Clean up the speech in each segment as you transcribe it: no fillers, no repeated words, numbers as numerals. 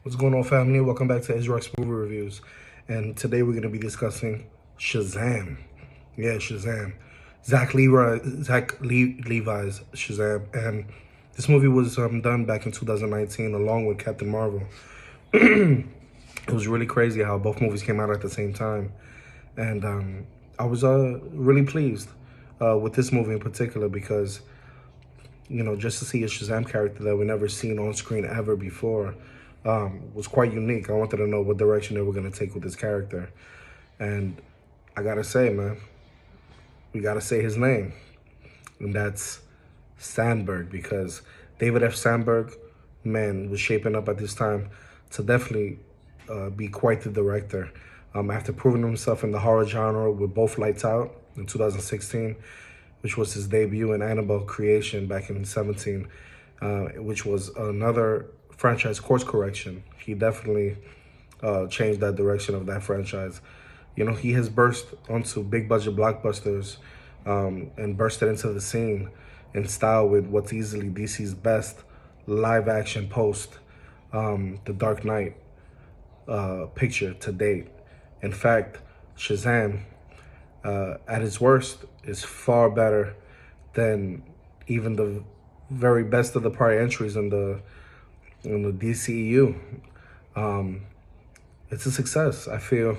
What's going on, family? Welcome back to Israel's Movie Reviews. And today we're going to be discussing Shazam. Yeah, Shazam. Levi's Shazam. And this movie was done back in 2019 along with Captain Marvel. It was really crazy how both movies came out at the same time. And I was really pleased with this movie in particular because, just to see a Shazam character that we never seen on screen ever before was quite unique. I wanted to know what direction they were going to take with this character. And I got to say, man, we got to say his name. And that's Sandberg, because David F. Sandberg, man, was shaping up at this time to definitely be quite the director. After proving himself in the horror genre with both Lights Out in 2016, which was his debut, in Annabelle Creation back in 17, which was another franchise course correction. He definitely changed that direction of that franchise. He has burst onto big budget blockbusters and bursted into the scene in style with what's easily DC's best live action post, The Dark Knight picture to date. In fact, Shazam, at its worst, is far better than even the very best of the prior entries in the DCEU. It's a success. I feel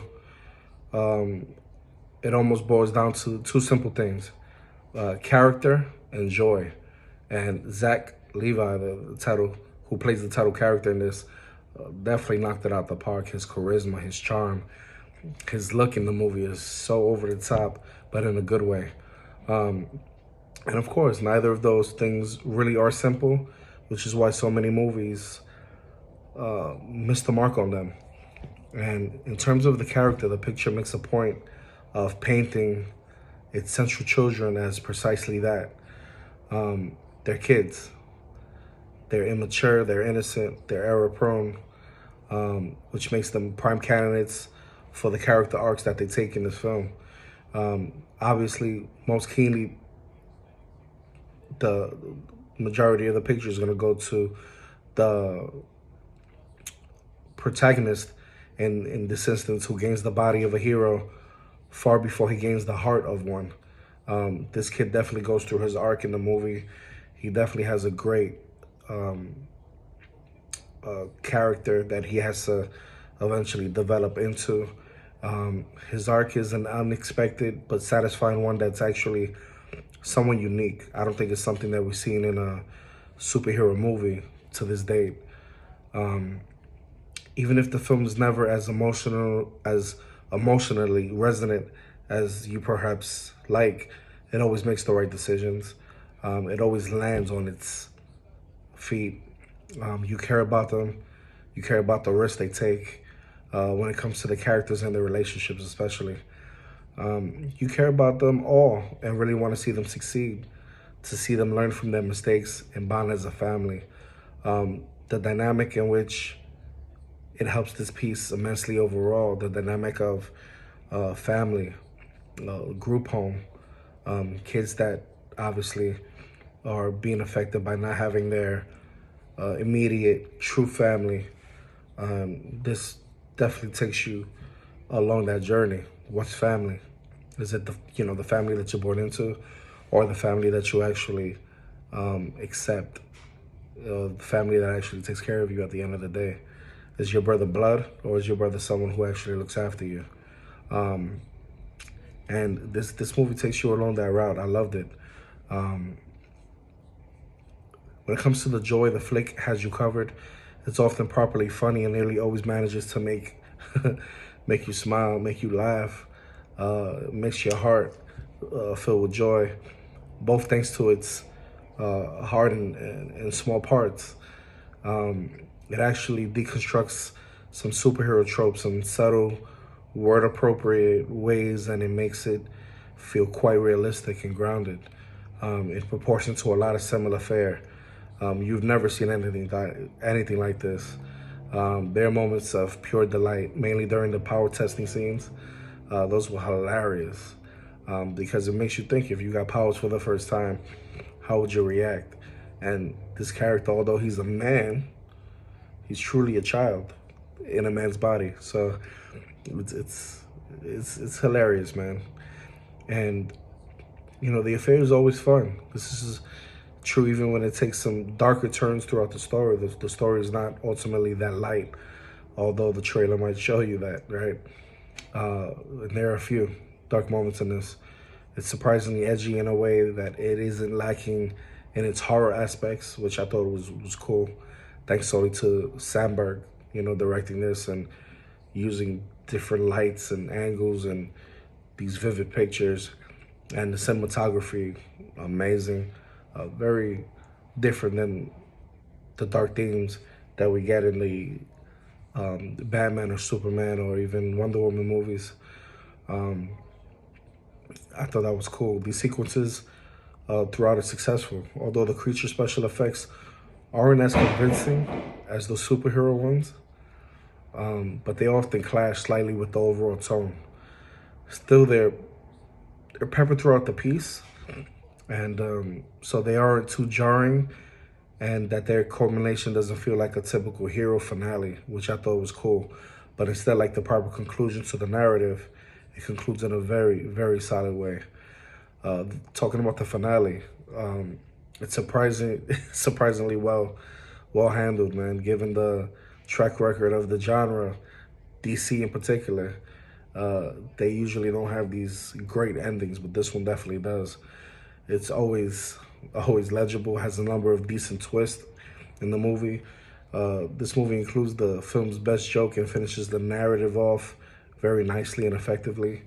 it almost boils down to two simple things: character and joy. And Zach Levi, the title, who plays the title character in this, definitely knocked it out the park. His charisma, his charm, his look in the movie is so over the top, but in a good way. And of course, neither of those things really are simple, which is why so many movies miss the mark on them. And in terms of the character, the picture makes a point of painting its central children as precisely that. They're kids. They're immature, they're innocent, they're error-prone, which makes them prime candidates for the character arcs that they take in this film. Obviously, most keenly, the majority of the picture is going to go to the protagonist in this instance, who gains the body of a hero far before he gains the heart of one. This kid definitely goes through his arc in the movie. He definitely has a great character that he has to eventually develop into. His arc is an unexpected but satisfying one that's actually somewhat unique. I don't think it's something that we've seen in a superhero movie to this date. Even if the film is never as emotionally resonant as you perhaps like, it always makes the right decisions. It always lands on its feet. You care about them. You care about the risks they take when it comes to the characters and their relationships, especially. You care about them all and really want to see them succeed, to see them learn from their mistakes and bond as a family. The dynamic in which it helps this piece immensely overall, the dynamic of family, group home, kids that obviously are being affected by not having their immediate true family. This definitely takes you along that journey. What's family? Is it the family that you're born into, or the family that you actually accept? The family that actually takes care of you at the end of the day. Is your brother blood, or is your brother someone who actually looks after you? And this movie takes you along that route. I loved it. When it comes to the joy, the flick has you covered. It's often properly funny and nearly always manages to make make you smile, make you laugh, makes your heart fill with joy, both thanks to its hard and small parts. It actually deconstructs some superhero tropes in subtle, word-appropriate ways, and it makes it feel quite realistic and grounded. In proportion to a lot of similar fare. You've never seen anything like this. There are moments of pure delight, mainly during the power testing scenes. Those were hilarious because it makes you think, if you got powers for the first time, how would you react? And this character, although he's a man, he's truly a child in a man's body. So it's hilarious, man. And you know, the affair is always fun. This is true even when it takes some darker turns throughout the story. The story is not ultimately that light, although the trailer might show you that, right? And there are a few dark moments in this. It's surprisingly edgy in a way that it isn't lacking in its horror aspects, which I thought was cool. Thanks solely to Sandberg, you know, directing this and using different lights and angles and these vivid pictures. And the cinematography, amazing. Very different than the dark themes that we get in the Batman or Superman or even Wonder Woman movies. I thought that was cool. These sequences throughout are successful, although the creature special effects aren't as convincing as the superhero ones, but they often clash slightly with the overall tone. Still, they're peppered throughout the piece, and so they aren't too jarring, and that their culmination doesn't feel like a typical hero finale, which I thought was cool, but instead like the proper conclusion to the narrative. It concludes in a very, very solid way. Talking about the finale, it's surprisingly well handled, man. Given the track record of the genre, DC in particular, they usually don't have these great endings, but this one definitely does. It's always legible, has a number of decent twists in the movie. This movie includes the film's best joke and finishes the narrative off very nicely and effectively.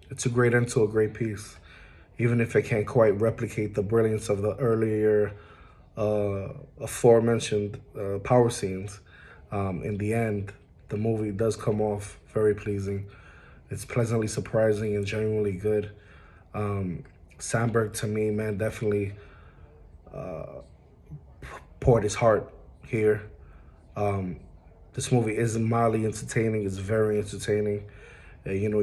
It's a great end to a great piece, even if it can't quite replicate the brilliance of the earlier aforementioned power scenes. In the end, the movie does come off very pleasing. It's pleasantly surprising and genuinely good. Sandberg, to me, man, definitely poured his heart here. This movie isn't mildly entertaining, it's very entertaining. You know,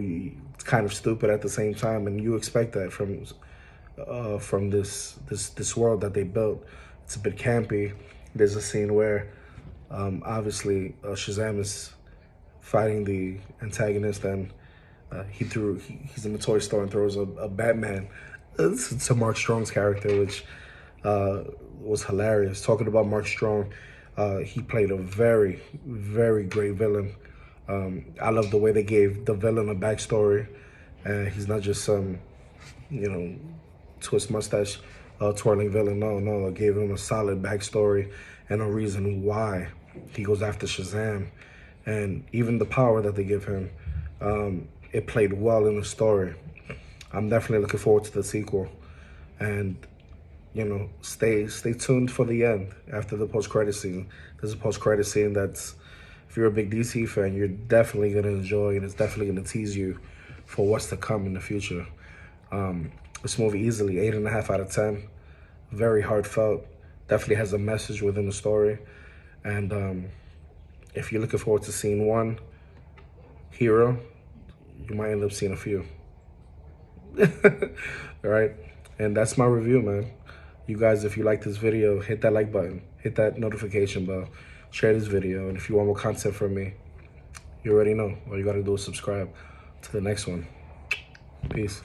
it's kind of stupid at the same time, and you expect that from this world that they built. It's a bit campy. There's a scene where obviously Shazam is fighting the antagonist, and he's in the toy store and throws a Batman to Mark Strong's character, which was hilarious. Talking about Mark Strong, he played a very, very great villain. I love the way they gave the villain a backstory, and he's not just some, you know, twist mustache twirling villain. No, it gave him a solid backstory and a reason why he goes after Shazam, and even the power that they give him. It played well in the story. I'm definitely looking forward to the sequel, and you know, stay tuned for the end after the post-credit scene. There's a post-credit scene that's, if you're a big DC fan, you're definitely gonna enjoy, and it's definitely gonna tease you for what's to come in the future. This movie easily 8.5 out of 10. Very heartfelt. Definitely has a message within the story, and if you're looking forward to seeing one hero, you might end up seeing a few. All right, and that's my review, man. You guys, if you like this video, hit that like button, hit that notification bell, share this video, and if you want more content from me, you already know. All you gotta do is subscribe to the next one. Peace.